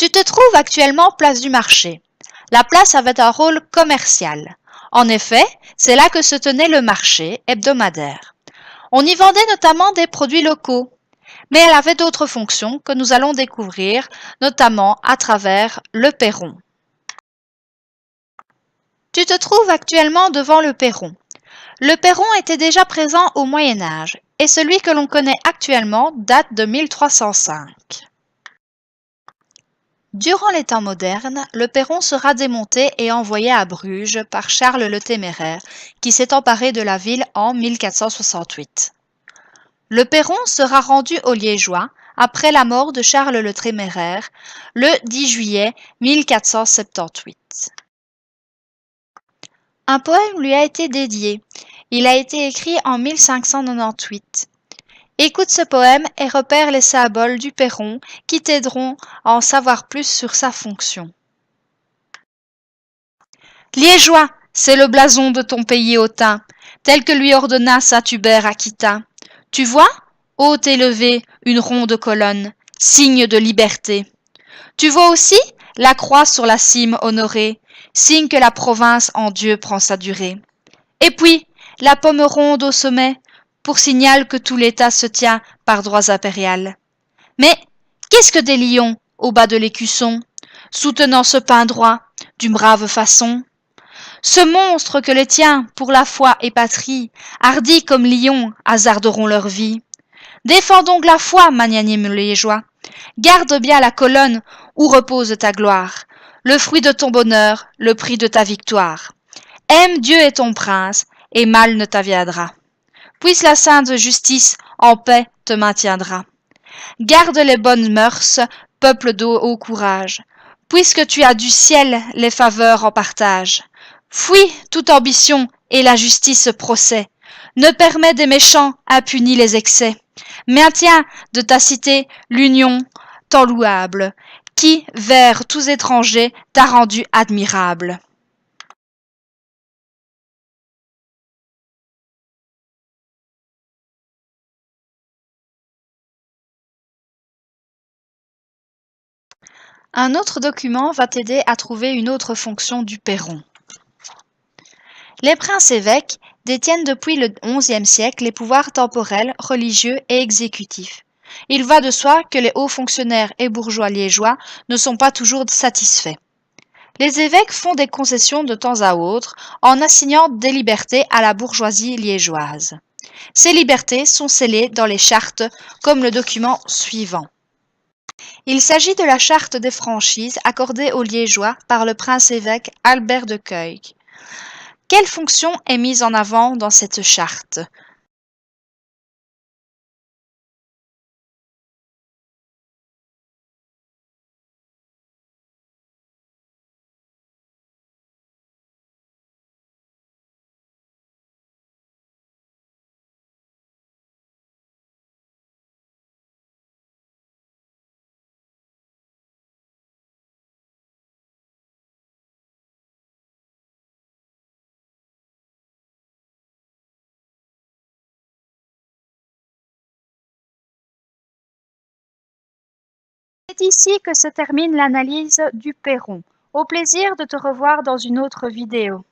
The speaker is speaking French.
Tu te trouves actuellement place du marché. La place avait un rôle commercial. En effet, c'est là que se tenait le marché hebdomadaire. On y vendait notamment des produits locaux, mais elle avait d'autres fonctions que nous allons découvrir, notamment à travers le perron. Tu te trouves actuellement devant le perron. Le perron était déjà présent au Moyen Âge, et celui que l'on connaît actuellement date de 1305. Durant les temps modernes, le perron sera démonté et envoyé à Bruges par Charles le Téméraire, qui s'est emparé de la ville en 1468. Le perron sera rendu aux Liégeois après la mort de Charles le Téméraire le 10 juillet 1478. Un poème lui a été dédié. Il a été écrit en 1598. Écoute ce poème et repère les symboles du perron qui t'aideront à en savoir plus sur sa fonction. Liégeois, c'est le blason de ton pays hautain, tel que lui ordonna Saint-Hubert Aquitaine. Tu vois, haute élevée, une ronde colonne, signe de liberté. Tu vois aussi la croix sur la cime honorée, signe que la province en Dieu prend sa durée. Et puis, la pomme ronde au sommet, pour signal que tout l'État se tient par droits impériales. Mais qu'est-ce que des lions au bas de l'écusson, soutenant ce pain droit, d'une brave façon? Ce monstre que les tiens, pour la foi et patrie, hardis comme lions, hasarderont leur vie. Défends donc la foi, magnanime liégeois. Garde bien la colonne où repose ta gloire, le fruit de ton bonheur, le prix de ta victoire. Aime Dieu et ton prince, et mal ne t'aviendra. Puisse la sainte justice en paix te maintiendra. Garde les bonnes mœurs, peuple de haut courage, puisque tu as du ciel les faveurs en partage. Fuis toute ambition et la justice procès. Ne permets des méchants impunis les excès. Maintiens de ta cité l'union tant louable, qui, vers tous étrangers, t'a rendu admirable. Un autre document va t'aider à trouver une autre fonction du perron. Les princes-évêques détiennent depuis le XIe siècle les pouvoirs temporels, religieux et exécutifs. Il va de soi que les hauts fonctionnaires et bourgeois liégeois ne sont pas toujours satisfaits. Les évêques font des concessions de temps à autre en assignant des libertés à la bourgeoisie liégeoise. Ces libertés sont scellées dans les chartes comme le document suivant. Il s'agit de la charte des franchises accordée aux Liégeois par le prince-évêque Albert de Cueil. Quelle fonction est mise en avant dans cette charte? C'est ici que se termine l'analyse du perron. Au plaisir de te revoir dans une autre vidéo.